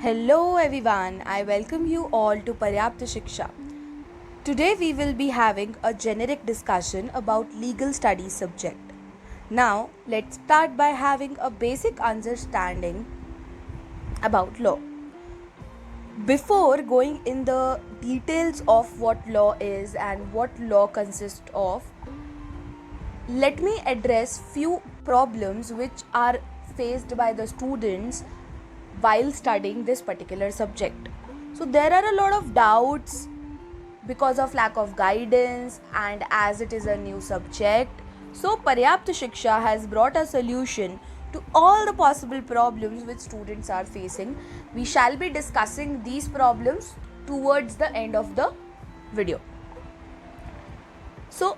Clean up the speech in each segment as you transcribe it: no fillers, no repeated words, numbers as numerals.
Hello everyone, I welcome you all to Paryapta Shiksha. Today we will be having a generic discussion about legal studies subject. Now let's start by having a basic understanding about law. Before going in the details of what law is and what law consists of, let me address few problems which are faced by the students while studying this particular subject. So there are a lot of doubts because of lack of guidance and as it is a new subject. So Paryapta Shiksha has brought a solution to all the possible problems which students are facing. We shall be discussing these problems towards the end of the video. So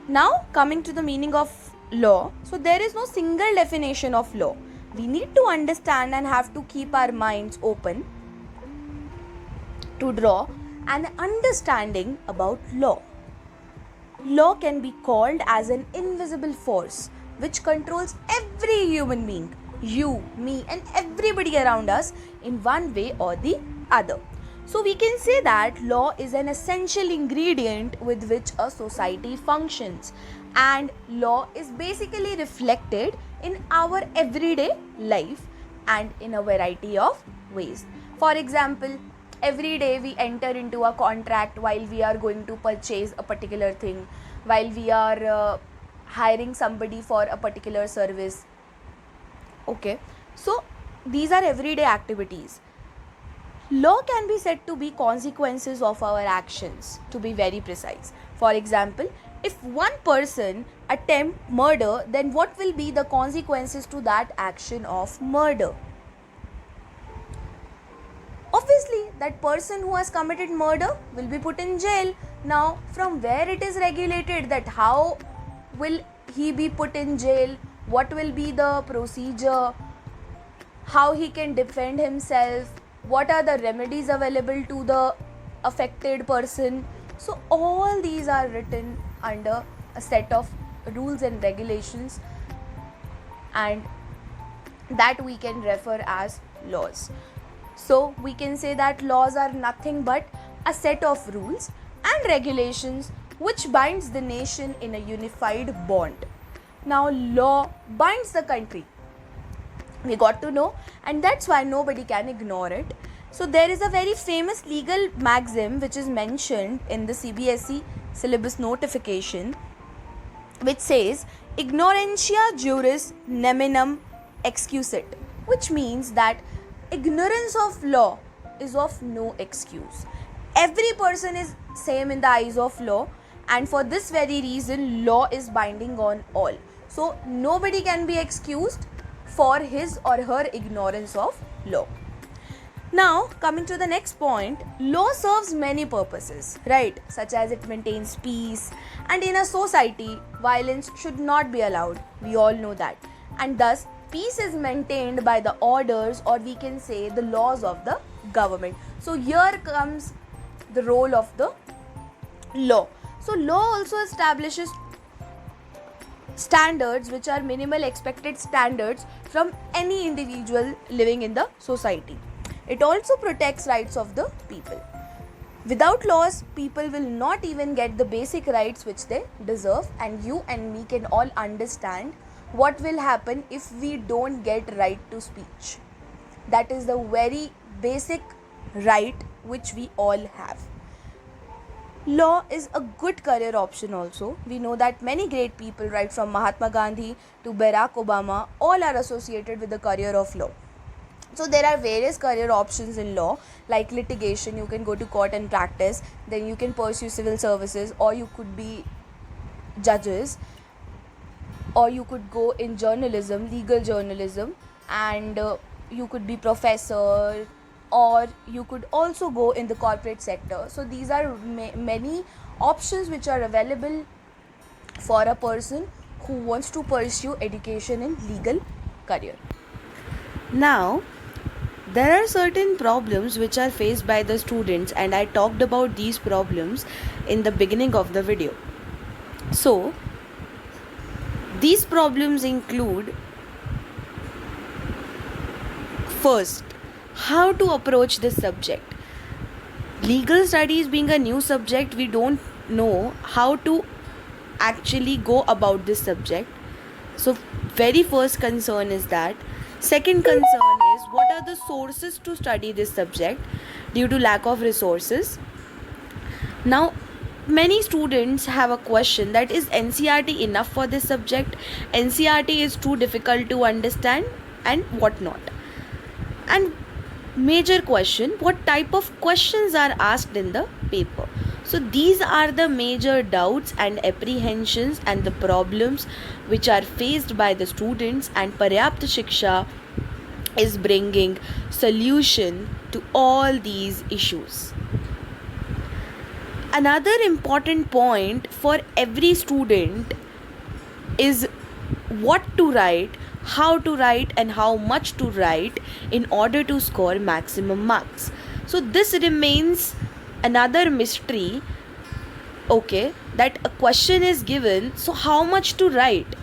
now coming to the meaning of law. So there is no single definition of law. We need to understand and have to keep our minds open to draw an understanding about law. Law can be called as an invisible force which controls every human being, you, me, and everybody around us in one way or the other. So we can say that law is an essential ingredient with which a society functions, and law is basically reflected in our everyday life and in a variety of ways. For example, every day we enter into a contract while we are going to purchase a particular thing, while we are hiring somebody for a particular service. Okay, so these are everyday activities. Law can be said to be consequences of our actions, to be very precise. For example, if one person attempt murder, then what will be the consequences to that action of murder? Obviously, that person who has committed murder will be put in jail. Now, from where it is regulated that how will he be put in jail, what will be the procedure, how he can defend himself, what are the remedies available to the affected person. So all these are written under a set of rules and regulations, and that we can refer as laws. So we can say that laws are nothing but a set of rules and regulations which binds the nation in a unified bond. Now law binds the country, we got to know, and that's why nobody can ignore it. So there is a very famous legal maxim which is mentioned in the CBSE syllabus notification, which says ignorantia juris nemium excusat, which means that ignorance of law is of no excuse. Every person is same in the eyes of law, and for this very reason law is binding on all. So nobody can be excused for his or her ignorance of law. Now coming to the next point, law serves many purposes, right? Such as it maintains peace, and in a society violence should not be allowed. We all know that. And thus peace is maintained by the orders, or we can say the laws of the government. So here comes the role of the law. So law also establishes standards which are minimal expected standards from any individual living in the society. It also protects rights of the people. Without laws, people will not even get the basic rights which they deserve, and you and me can all understand what will happen if we don't get right to speech. That is the very basic right which we all have. Law is a good career option also. We know that many great people, right from Mahatma Gandhi to Barack Obama, all are associated with the career of law. So there are various career options in law, like litigation, you can go to court and practice, then you can pursue civil services, or you could be judges, or you could go in journalism, legal journalism, and you could be professor, or you could also go in the corporate sector. So these are many options which are available for a person who wants to pursue education in legal career. Now there are certain problems which are faced by the students, and I talked about these problems in the beginning of the video. So these problems include, first, how to approach this subject. Legal studies being a new subject, we don't know how to actually go about this subject. So very first concern is that. Second concern is, what are the sources to study this subject due to lack of resources. Now many students have a question that, is NCERT enough for this subject? NCERT is too difficult to understand and whatnot. And major question, what type of questions are asked in the paper? So these are the major doubts and apprehensions and the problems which are faced by the students, and Paryapt Shiksha is bringing solution to all these issues. Another important point for every student is what to write, how to write, and how much to write in order to score maximum marks. So this remains another mystery. Okay, that a question is given, so how much to write?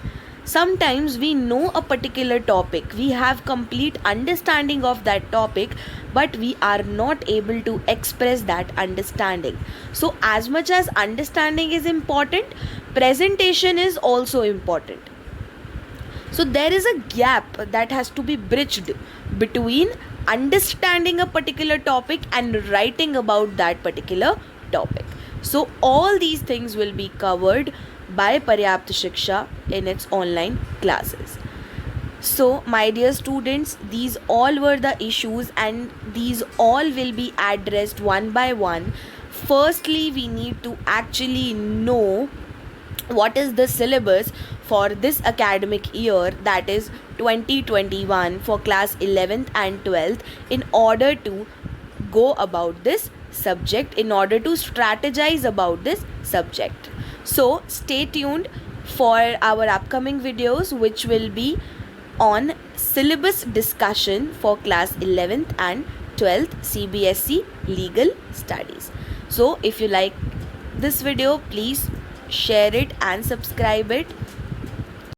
Sometimes we know a particular topic, we have complete understanding of that topic, but we are not able to express that understanding. So as much as understanding is important, presentation is also important. So there is a gap that has to be bridged between understanding a particular topic and writing about that particular topic. So all these things will be covered by Paryapt Shiksha in its online classes. So my dear students, these all were the issues, and these all will be addressed one by one. Firstly, we need to actually know what is the syllabus for this academic year, that is 2021, for class 11th and 12th, in order to go about this subject, in order to strategize about this subject. So stay tuned for our upcoming videos, which will be on syllabus discussion for class 11th and 12th CBSE legal studies. So if you like this video, please share it and subscribe it.